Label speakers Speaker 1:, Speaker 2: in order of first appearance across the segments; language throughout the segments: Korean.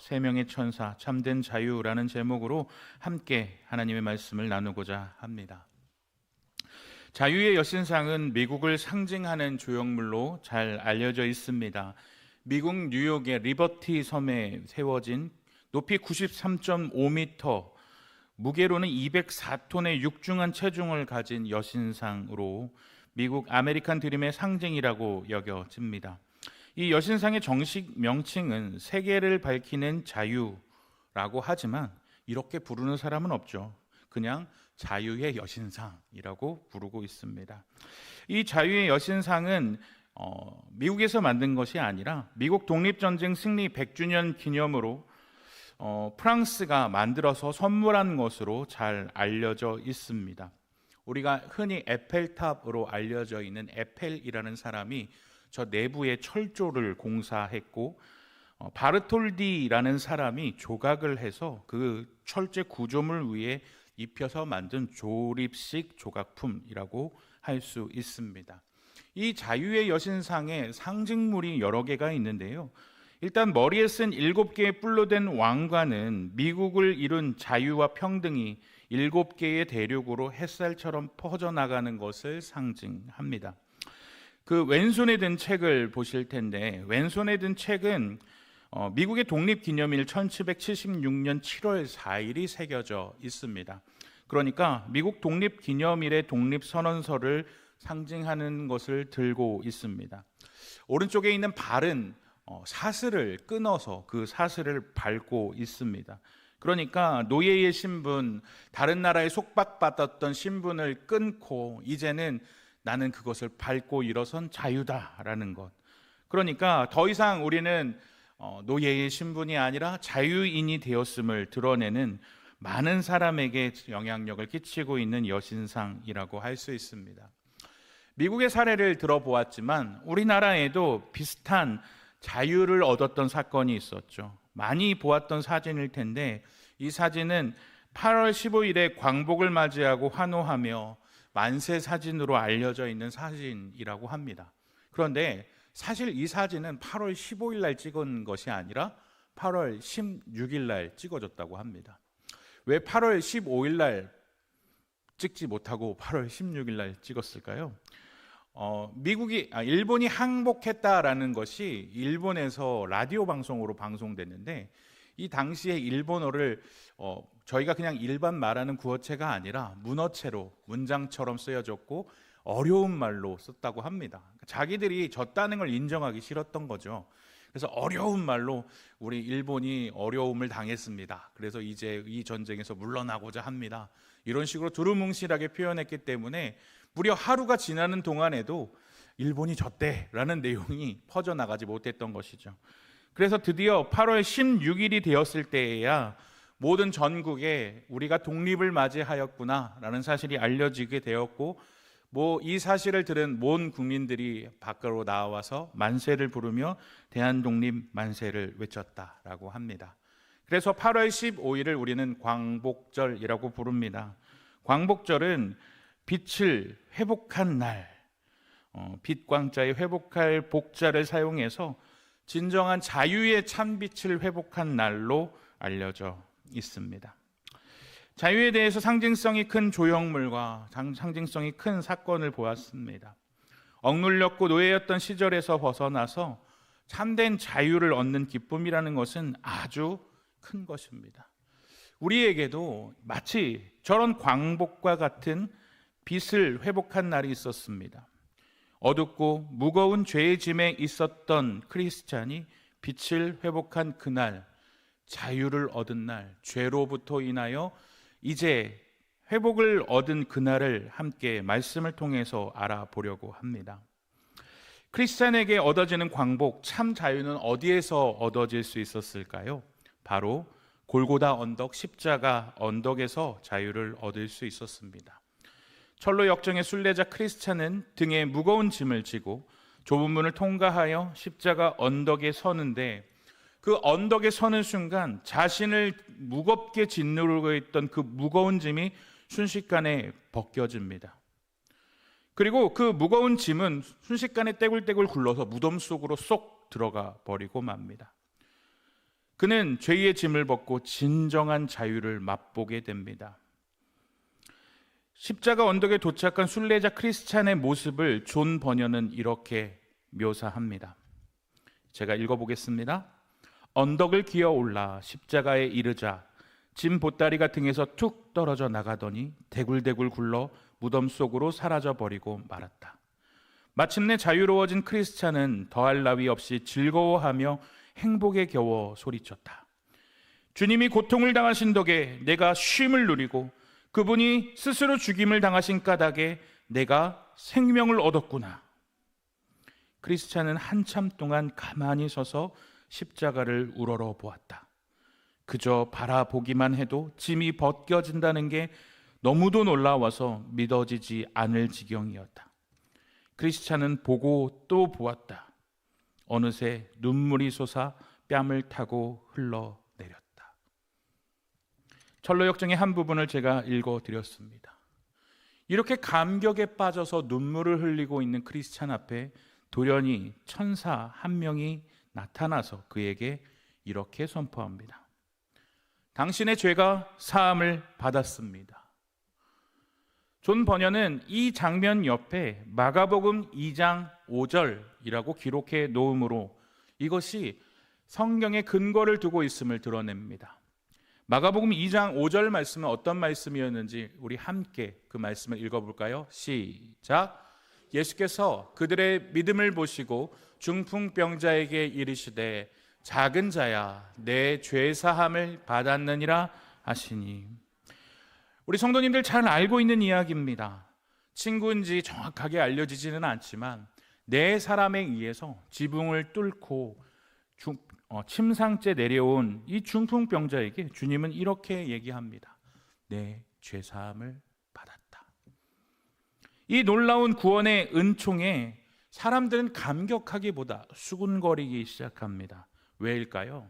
Speaker 1: 세 명의 천사 참된 자유라는 제목으로 함께 하나님의 말씀을 나누고자 합니다. 자유의 여신상은 미국을 상징하는 조형물로 잘 알려져 있습니다. 미국 뉴욕의 리버티 섬에 세워진 높이 93.5m, 무게로는 204톤의 육중한 체중을 가진 여신상으로 미국 아메리칸 드림의 상징이라고 여겨집니다. 이 여신상의 정식 명칭은 세계를 밝히는 자유라고 하지만 이렇게 부르는 사람은 없죠. 그냥 자유의 여신상이라고 부르고 있습니다. 이 자유의 여신상은 미국에서 만든 것이 아니라 미국 독립전쟁 승리 100주년 기념으로 프랑스가 만들어서 선물한 것으로 잘 알려져 있습니다. 우리가 흔히 에펠탑으로 알려져 있는 에펠이라는 사람이 저 내부의 철조를 공사했고, 바르톨디라는 사람이 조각을 해서 그 철제 구조물 위에 입혀서 만든 조립식 조각품이라고 할 수 있습니다. 이 자유의 여신상에 상징물이 여러 개가 있는데요. 일단 머리에 쓴 7개의 뿔로 된 왕관은 미국을 이룬 자유와 평등이 7개의 대륙으로 햇살처럼 퍼져나가는 것을 상징합니다. 그 왼손에 든 책을 보실 텐데, 왼손에 든 책은 미국의 독립기념일 1776년 7월 4일이 새겨져 있습니다. 그러니까 미국 독립기념일의 독립선언서를 상징하는 것을 들고 있습니다. 오른쪽에 있는 발은 사슬을 끊어서 그 사슬을 밟고 있습니다. 그러니까 노예의 신분, 다른 나라에 속박받았던 신분을 끊고 이제는 나는 그것을 밟고 일어선 자유다라는 것. 그러니까 더 이상 우리는 노예의 신분이 아니라 자유인이 되었음을 드러내는 많은 사람에게 영향력을 끼치고 있는 여신상이라고 할 수 있습니다. 미국의 사례를 들어보았지만 우리나라에도 비슷한 자유를 얻었던 사건이 있었죠. 많이 보았던 사진일 텐데, 이 사진은 8월 15일에 광복을 맞이하고 환호하며 만세 사진으로 알려져 있는 사진이라고 합니다. 그런데 사실 이 사진은 8월 15일 날 찍은 것이 아니라 8월 16일 날 찍어졌다고 합니다. 왜 8월 15일 날 찍지 못하고 8월 16일 날 찍었을까요? 일본이 항복했다라는 것이 일본에서 라디오 방송으로 방송됐는데, 이 당시에 일본어를 저희가 그냥 일반 말하는 구어체가 아니라 문어체로 문장처럼 쓰여졌고 어려운 말로 썼다고 합니다. 자기들이 졌다는 걸 인정하기 싫었던 거죠. 그래서 어려운 말로 우리 일본이 어려움을 당했습니다. 그래서 이제 이 전쟁에서 물러나고자 합니다. 이런 식으로 두루뭉실하게 표현했기 때문에 무려 하루가 지나는 동안에도 일본이 졌대라는 내용이 퍼져나가지 못했던 것이죠. 그래서 드디어 8월 16일이 되었을 때에야 모든 전국에 우리가 독립을 맞이하였구나라는 사실이 알려지게 되었고, 이 사실을 들은 모든 국민들이 밖으로 나와서 만세를 부르며 대한독립 만세를 외쳤다라고 합니다. 그래서 8월 15일을 우리는 광복절이라고 부릅니다. 광복절은 빛을 회복한 날, 빛광자에 회복할 복자를 사용해서 진정한 자유의 찬빛을 회복한 날로 알려져 있습니다. 자유에 대해서 상징성이 큰 조형물과 상징성이 큰 사건을 보았습니다. 억눌렸고 노예였던 시절에서 벗어나서 참된 자유를 얻는 기쁨이라는 것은 아주 큰 것입니다. 우리에게도 마치 저런 광복과 같은 빛을 회복한 날이 있었습니다. 어둡고 무거운 죄의 짐에 있었던 크리스찬이 빛을 회복한 그날, 자유를 얻은 날, 죄로부터 인하여 이제 회복을 얻은 그날을 함께 말씀을 통해서 알아보려고 합니다. 크리스찬에게 얻어지는 광복, 참 자유는 어디에서 얻어질 수 있었을까요? 바로 골고다 언덕, 십자가 언덕에서 자유를 얻을 수 있었습니다. 철로 역정의 순례자 크리스찬은 등에 무거운 짐을 지고 좁은 문을 통과하여 십자가 언덕에 서는데, 그 언덕에 서는 순간 자신을 무겁게 짓누르고 있던 그 무거운 짐이 순식간에 벗겨집니다. 그리고 그 무거운 짐은 순식간에 떼굴떼굴 굴러서 무덤 속으로 쏙 들어가 버리고 맙니다. 그는 죄의 짐을 벗고 진정한 자유를 맛보게 됩니다. 십자가 언덕에 도착한 순례자 크리스찬의 모습을 존 버녀는 이렇게 묘사합니다. 제가 읽어보겠습니다. 언덕을 기어 올라 십자가에 이르자 짐 보따리가 등에서 툭 떨어져 나가더니 대굴대굴 굴러 무덤 속으로 사라져 버리고 말았다. 마침내 자유로워진 크리스찬은 더할 나위 없이 즐거워하며 행복에 겨워 소리쳤다. 주님이 고통을 당하신 덕에 내가 쉼을 누리고 그분이 스스로 죽임을 당하신 까닭에 내가 생명을 얻었구나. 크리스찬은 한참 동안 가만히 서서 십자가를 우러러 보았다. 그저 바라보기만 해도 짐이 벗겨진다는 게 너무도 놀라워서 믿어지지 않을 지경이었다. 크리스찬은 보고 또 보았다. 어느새 눈물이 솟아 뺨을 타고 흘러내렸다. 철로역정의 한 부분을 제가 읽어드렸습니다. 이렇게 감격에 빠져서 눈물을 흘리고 있는 크리스찬 앞에 돌연히 천사 한 명이 나타나서 그에게 이렇게 선포합니다. 당신의 죄가 사함을 받았습니다. 존 버녀는 이 장면 옆에 마가복음 2장 5절이라고 기록해 놓음으로 이것이 성경의 근거를 두고 있음을 드러냅니다. 마가복음 2장 5절 말씀은 어떤 말씀이었는지 우리 함께 그 말씀을 읽어볼까요? 시작. 예수께서 그들의 믿음을 보시고 중풍병자에게 이르시되 작은 자야 내 죄사함을 받았느니라 하시니. 우리 성도님들 잘 알고 있는 이야기입니다. 친구인지 정확하게 알려지지는 않지만 네 사람에 의해서 지붕을 뚫고 침상째 내려온 이 중풍병자에게 주님은 이렇게 얘기합니다. 내 죄사함을 받았다. 이 놀라운 구원의 은총에 사람들은 감격하기보다 수군거리기 시작합니다. 왜일까요?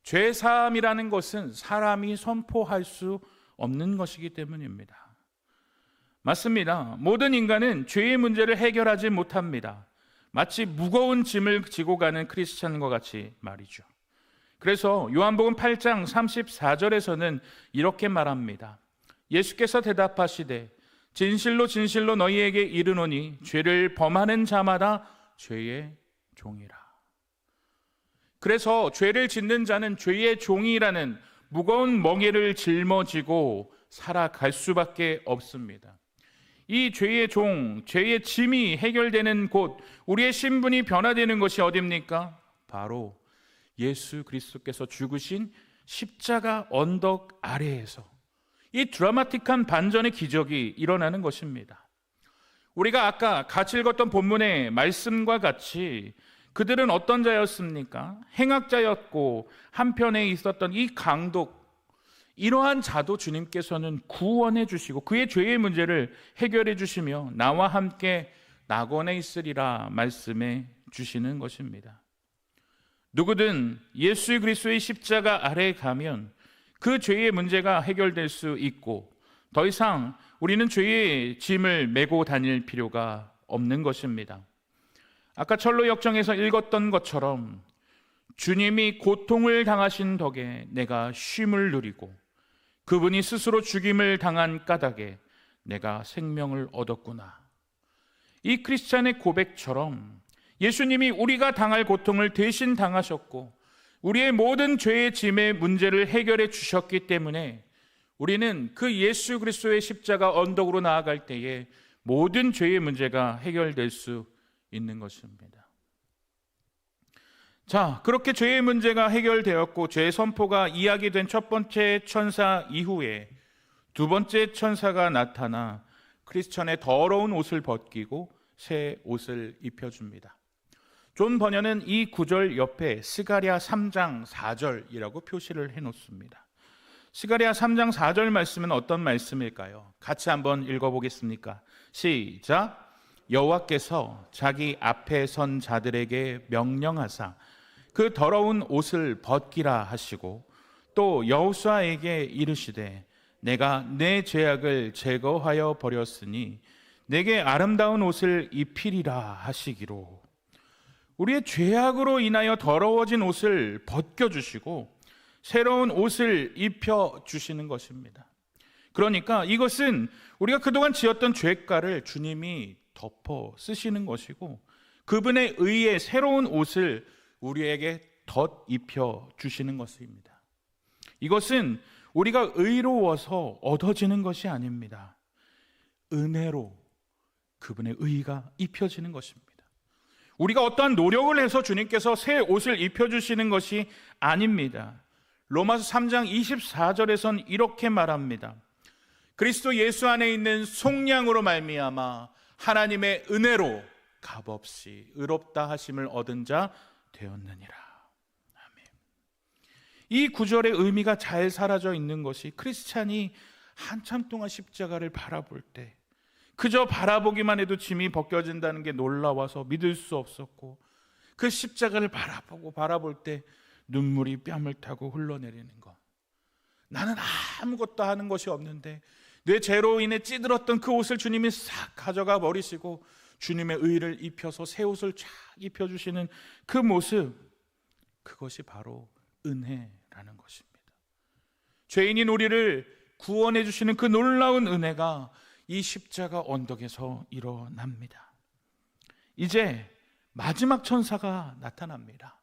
Speaker 1: 죄사함이라는 것은 사람이 선포할 수 없는 것이기 때문입니다. 맞습니다. 모든 인간은 죄의 문제를 해결하지 못합니다. 마치 무거운 짐을 지고 가는 크리스찬과 같이 말이죠. 그래서 요한복음 8장 34절에서는 이렇게 말합니다. 예수께서 대답하시되 진실로 진실로 너희에게 이르노니 죄를 범하는 자마다 죄의 종이라. 그래서 죄를 짓는 자는 죄의 종이라는 무거운 멍에를 짊어지고 살아갈 수밖에 없습니다. 이 죄의 종, 죄의 짐이 해결되는 곳, 우리의 신분이 변화되는 것이 어디입니까? 바로 예수 그리스도께서 죽으신 십자가 언덕 아래에서 이 드라마틱한 반전의 기적이 일어나는 것입니다. 우리가 아까 같이 읽었던 본문의 말씀과 같이 그들은 어떤 자였습니까? 행악자였고 한편에 있었던 이 강독, 이러한 자도 주님께서는 구원해 주시고 그의 죄의 문제를 해결해 주시며 나와 함께 낙원에 있으리라 말씀해 주시는 것입니다. 누구든 예수 그리스도의 십자가 아래에 가면 그 죄의 문제가 해결될 수 있고 더 이상 우리는 죄의 짐을 메고 다닐 필요가 없는 것입니다. 아까 철로 역정에서 읽었던 것처럼 주님이 고통을 당하신 덕에 내가 쉼을 누리고 그분이 스스로 죽임을 당한 까닭에 내가 생명을 얻었구나. 이 크리스찬의 고백처럼 예수님이 우리가 당할 고통을 대신 당하셨고 우리의 모든 죄의 짐의 문제를 해결해 주셨기 때문에 우리는 그 예수 그리스도의 십자가 언덕으로 나아갈 때에 모든 죄의 문제가 해결될 수 있는 것입니다. 자, 그렇게 죄의 문제가 해결되었고 죄의 선포가 이야기된 첫 번째 천사 이후에 두 번째 천사가 나타나 크리스천의 더러운 옷을 벗기고 새 옷을 입혀줍니다. 존 버녀는 이 구절 옆에 스가랴 3장 4절이라고 표시를 해놓습니다. 스가랴 3장 4절 말씀은 어떤 말씀일까요? 같이 한번 읽어보겠습니까? 시작. 여호와께서 자기 앞에 선 자들에게 명령하사 그 더러운 옷을 벗기라 하시고 또 여호수아에게 이르시되 내가 내 죄악을 제거하여 버렸으니 내게 아름다운 옷을 입히리라 하시기로. 우리의 죄악으로 인하여 더러워진 옷을 벗겨주시고 새로운 옷을 입혀주시는 것입니다. 그러니까 이것은 우리가 그동안 지었던 죄가를 주님이 덮어 쓰시는 것이고 그분의 의의 새로운 옷을 우리에게 덧 입혀주시는 것입니다. 이것은 우리가 의로워서 얻어지는 것이 아닙니다. 은혜로 그분의 의가 입혀지는 것입니다. 우리가 어떠한 노력을 해서 주님께서 새 옷을 입혀주시는 것이 아닙니다. 로마서 3장 24절에선 이렇게 말합니다. 그리스도 예수 안에 있는 속량으로 말미암아 하나님의 은혜로 값없이 의롭다 하심을 얻은 자 되었느니라. 아멘. 이 구절의 의미가 잘 사라져 있는 것이 크리스찬이 한참 동안 십자가를 바라볼 때 그저 바라보기만 해도 짐이 벗겨진다는 게 놀라워서 믿을 수 없었고 그 십자가를 바라볼 때 눈물이 뺨을 타고 흘러내리는 것. 나는 아무것도 하는 것이 없는데 내 죄로 인해 찌들었던 그 옷을 주님이 싹 가져가 버리시고 주님의 의를 입혀서 새 옷을 쫙 입혀주시는 그 모습, 그것이 바로 은혜라는 것입니다. 죄인인 우리를 구원해 주시는 그 놀라운 은혜가 이 십자가 언덕에서 일어납니다. 이제 마지막 천사가 나타납니다.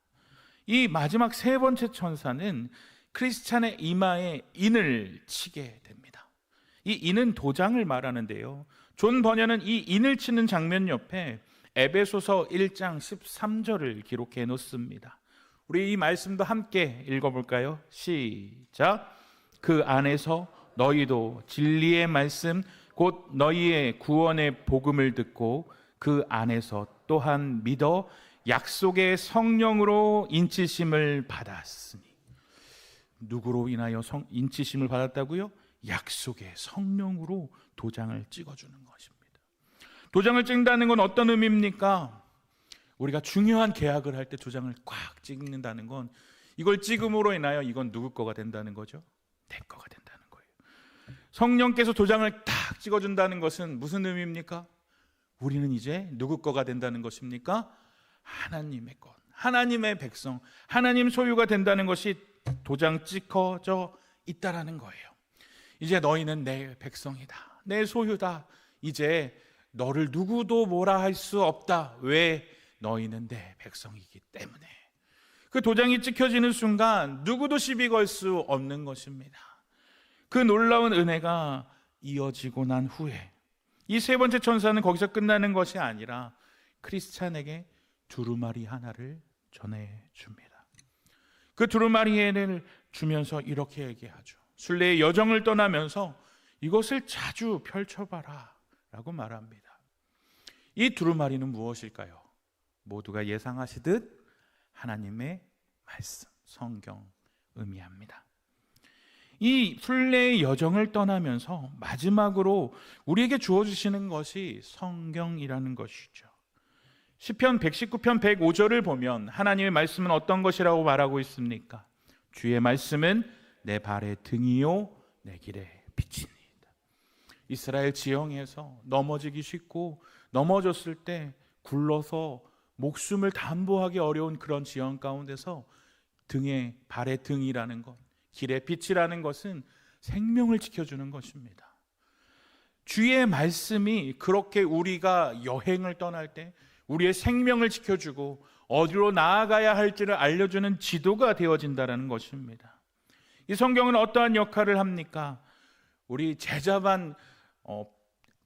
Speaker 1: 이 마지막 세 번째 천사는 크리스찬의 이마에 인을 치게 됩니다. 이 인은 도장을 말하는데요, 존 번연은 이 인을 치는 장면 옆에 에베소서 1장 13절을 기록해 놓습니다. 우리 이 말씀도 함께 읽어볼까요? 시작. 그 안에서 너희도 진리의 말씀 곧 너희의 구원의 복음을 듣고 그 안에서 또한 믿어 약속의 성령으로 인치심을 받았으니. 누구로 인하여 인치심을 받았다고요? 약속의 성령으로 도장을 찍어주는 것입니다. 도장을 찍는다는 건 어떤 의미입니까? 우리가 중요한 계약을 할 때 도장을 꽉 찍는다는 건 이걸 찍음으로 인하여 이건 누구 거가 된다는 거죠? 내 거가 된다는 거예요. 성령께서 도장을 딱 찍어준다는 것은 무슨 의미입니까? 우리는 이제 누구 거가 된다는 것입니까? 하나님의 것, 하나님의 백성, 하나님 소유가 된다는 것이 도장 찍혀져 있다라는 거예요. 이제 너희는 내 백성이다, 내 소유다. 이제 너를 누구도 뭐라 할 수 없다. 왜? 너희는 내 백성이기 때문에. 그 도장이 찍혀지는 순간 누구도 시비 걸 수 없는 것입니다. 그 놀라운 은혜가 이어지고 난 후에 이 세 번째 천사는 거기서 끝나는 것이 아니라 크리스찬에게 두루마리 하나를 전해줍니다. 그 두루마리를 주면서 이렇게 얘기하죠. 순례의 여정을 떠나면서 이것을 자주 펼쳐봐라 라고 말합니다. 이 두루마리는 무엇일까요? 모두가 예상하시듯 하나님의 말씀, 성경 의미합니다. 이 순례의 여정을 떠나면서 마지막으로 우리에게 주어주시는 것이 성경이라는 것이죠. 시편 119편 105절을 보면 하나님의 말씀은 어떤 것이라고 말하고 있습니까? 주의 말씀은 내 발의 등이요 내 길의 빛이니이다. 이스라엘 지형에서 넘어지기 쉽고 넘어졌을 때 굴러서 목숨을 담보하기 어려운 그런 지형 가운데서 등에 발의 등이라는 것, 길의 빛이라는 것은 생명을 지켜주는 것입니다. 주의 말씀이 그렇게 우리가 여행을 떠날 때 우리의 생명을 지켜주고 어디로 나아가야 할지를 알려주는 지도가 되어진다는 것입니다. 이 성경은 어떠한 역할을 합니까? 우리 제자반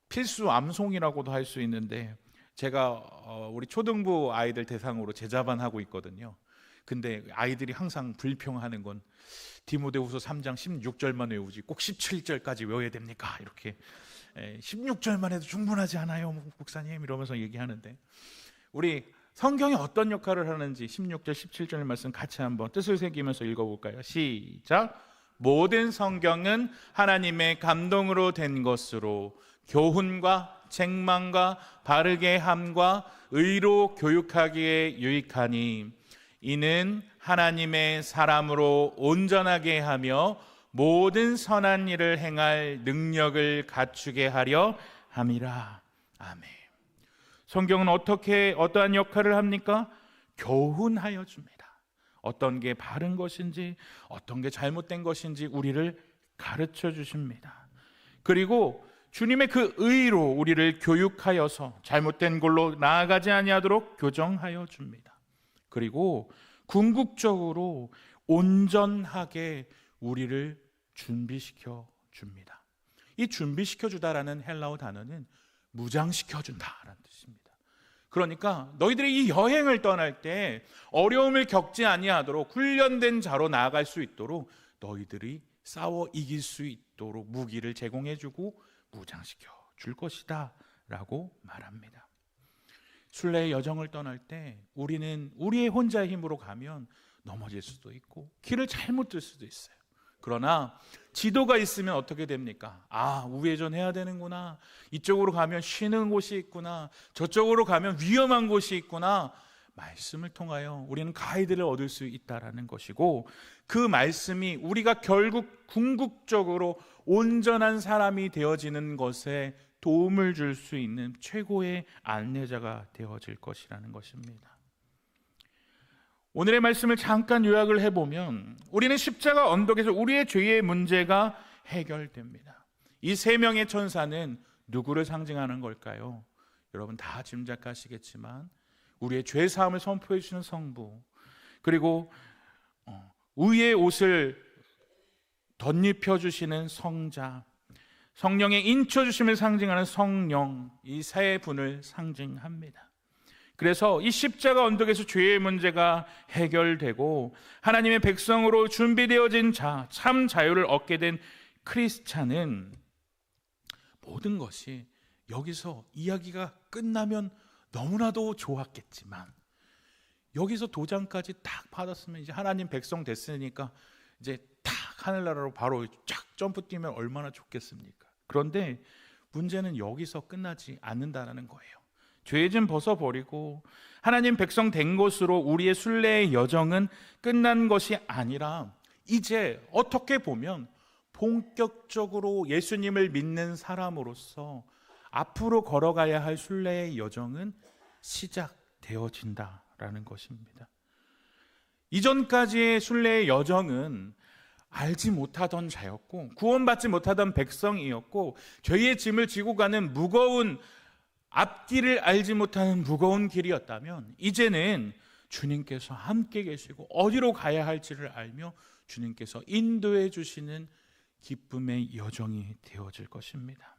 Speaker 1: 필수 암송이라고도 할 수 있는데, 제가 우리 초등부 아이들 대상으로 제자반 하고 있거든요. 근데 아이들이 항상 불평하는 건 디모데후서 3장 16절만 외우지 꼭 17절까지 외워야 됩니까? 이렇게 16절만 해도 충분하지 않아요, 목사님? 이러면서 얘기하는데, 우리 성경이 어떤 역할을 하는지 16절 17절 말씀 같이 한번 뜻을 새기면서 읽어볼까요? 시작. 모든 성경은 하나님의 감동으로 된 것으로 교훈과 책망과 바르게 함과 의로 교육하기에 유익하니 이는 하나님의 사람으로 온전하게 하며 모든 선한 일을 행할 능력을 갖추게 하려 함이라. 아멘. 성경은 어떠한 역할을 합니까? 교훈하여 줍니다. 어떤 게 바른 것인지, 어떤 게 잘못된 것인지 우리를 가르쳐 주십니다. 그리고 주님의 그 의로 우리를 교육하여서 잘못된 걸로 나아가지 아니하도록 교정하여 줍니다. 그리고 궁극적으로 온전하게 우리를 준비시켜 줍니다. 이 준비시켜 주다라는 헬라어 단어는 무장시켜 준다라는 뜻입니다. 그러니까 너희들이 이 여행을 떠날 때 어려움을 겪지 아니하도록 훈련된 자로 나아갈 수 있도록 너희들이 싸워 이길 수 있도록 무기를 제공해 주고 무장시켜 줄 것이다 라고 말합니다. 순례의 여정을 떠날 때 우리는 우리의 혼자의 힘으로 가면 넘어질 수도 있고 길을 잘못 들 수도 있어요. 그러나 지도가 있으면 어떻게 됩니까? 우회전해야 되는구나, 이쪽으로 가면 쉬는 곳이 있구나, 저쪽으로 가면 위험한 곳이 있구나, 말씀을 통하여 우리는 가이드를 얻을 수 있다라는 것이고, 그 말씀이 우리가 결국 궁극적으로 온전한 사람이 되어지는 것에 도움을 줄 수 있는 최고의 안내자가 되어질 것이라는 것입니다. 오늘의 말씀을 잠깐 요약을 해보면 우리는 십자가 언덕에서 우리의 죄의 문제가 해결됩니다. 이 세 명의 천사는 누구를 상징하는 걸까요? 여러분 다 짐작하시겠지만 우리의 죄 사함을 선포해 주시는 성부, 그리고 의의 옷을 덧입혀 주시는 성자, 성령의 인쳐 주심을 상징하는 성령, 이 세 분을 상징합니다. 그래서 이 십자가 언덕에서 죄의 문제가 해결되고 하나님의 백성으로 준비되어진 자, 참 자유를 얻게 된 크리스찬은 모든 것이 여기서 이야기가 끝나면 너무나도 좋았겠지만, 여기서 도장까지 딱 받았으면 이제 하나님 백성 됐으니까 이제 딱 하늘나라로 바로 쫙 점프 뛰면 얼마나 좋겠습니까? 그런데 문제는 여기서 끝나지 않는다는 거예요. 죄 좀 벗어버리고 하나님 백성 된 것으로 우리의 순례의 여정은 끝난 것이 아니라 이제 어떻게 보면 본격적으로 예수님을 믿는 사람으로서 앞으로 걸어가야 할 순례의 여정은 시작되어진다라는 것입니다. 이전까지의 순례의 여정은 알지 못하던 자였고 구원받지 못하던 백성이었고 죄의 짐을 지고 가는 무거운 앞길을 알지 못하는 무거운 길이었다면, 이제는 주님께서 함께 계시고 어디로 가야 할지를 알며 주님께서 인도해 주시는 기쁨의 여정이 되어질 것입니다.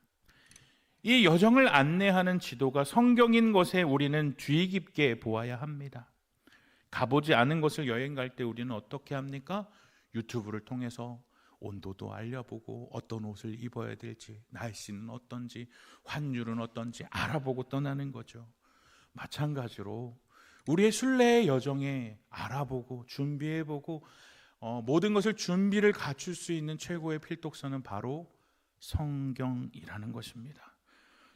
Speaker 1: 이 여정을 안내하는 지도가 성경인 것에 우리는 주의 깊게 보아야 합니다. 가보지 않은 곳을 여행 갈 때 우리는 어떻게 합니까? 유튜브를 통해서 온도도 알려보고 어떤 옷을 입어야 될지, 날씨는 어떤지, 환율은 어떤지 알아보고 떠나는 거죠. 마찬가지로 우리의 순례의 여정에 알아보고 준비해보고 모든 것을 준비를 갖출 수 있는 최고의 필독서는 바로 성경이라는 것입니다.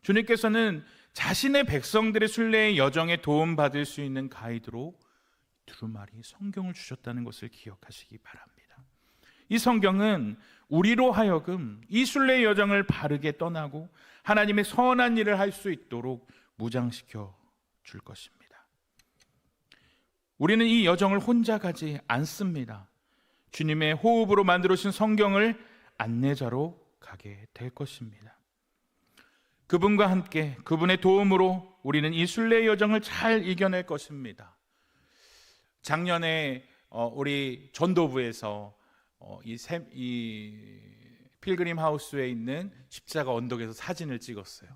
Speaker 1: 주님께서는 자신의 백성들의 순례의 여정에 도움받을 수 있는 가이드로 두루마리 성경을 주셨다는 것을 기억하시기 바랍니다. 이 성경은 우리로 하여금 이 순례의 여정을 바르게 떠나고 하나님의 선한 일을 할 수 있도록 무장시켜 줄 것입니다. 우리는 이 여정을 혼자 가지 않습니다. 주님의 호흡으로 만들어주신 성경을 안내자로 가게 될 것입니다. 그분과 함께 그분의 도움으로 우리는 이 순례의 여정을 잘 이겨낼 것입니다. 작년에 우리 전도부에서 이 필그림 하우스에 있는 십자가 언덕에서 사진을 찍었어요.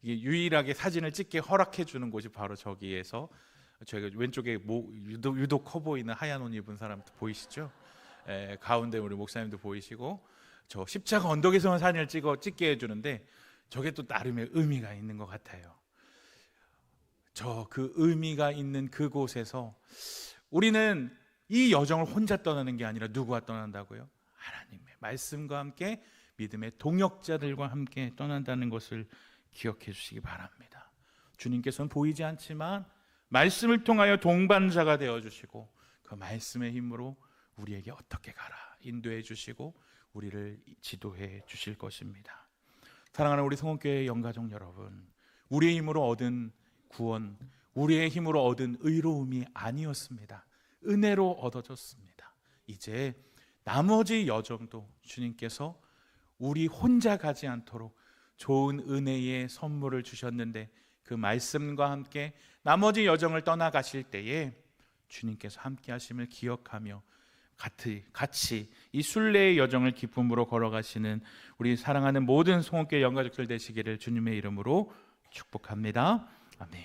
Speaker 1: 이게 유일하게 사진을 찍게 허락해 주는 곳이 바로 저기에서, 저희가 왼쪽에 유독 커 보이는 하얀 옷 입은 사람 보이시죠? 가운데 우리 목사님도 보이시고, 저 십자가 언덕에서만 사진을 찍게 해주는데 저게 또 나름의 의미가 있는 것 같아요. 그 의미가 있는 그곳에서 우리는 이 여정을 혼자 떠나는 게 아니라 누구와 떠난다고요? 하나님의 말씀과 함께 믿음의 동역자들과 함께 떠난다는 것을 기억해 주시기 바랍니다. 주님께서는 보이지 않지만 말씀을 통하여 동반자가 되어주시고 그 말씀의 힘으로 우리에게 어떻게 가라 인도해 주시고 우리를 지도해 주실 것입니다. 사랑하는 우리 성원교회 영가족 여러분, 우리의 힘으로 얻은 구원, 우리의 힘으로 얻은 의로움이 아니었습니다. 은혜로 얻어졌습니다. 이제 나머지 여정도 주님께서 우리 혼자 가지 않도록 좋은 은혜의 선물을 주셨는데, 그 말씀과 함께 나머지 여정을 떠나가실 때에 주님께서 함께 하심을 기억하며 같이 이 순례의 여정을 기쁨으로 걸어가시는 우리 사랑하는 모든 송원교회 영가족들 되시기를 주님의 이름으로 축복합니다. 아멘.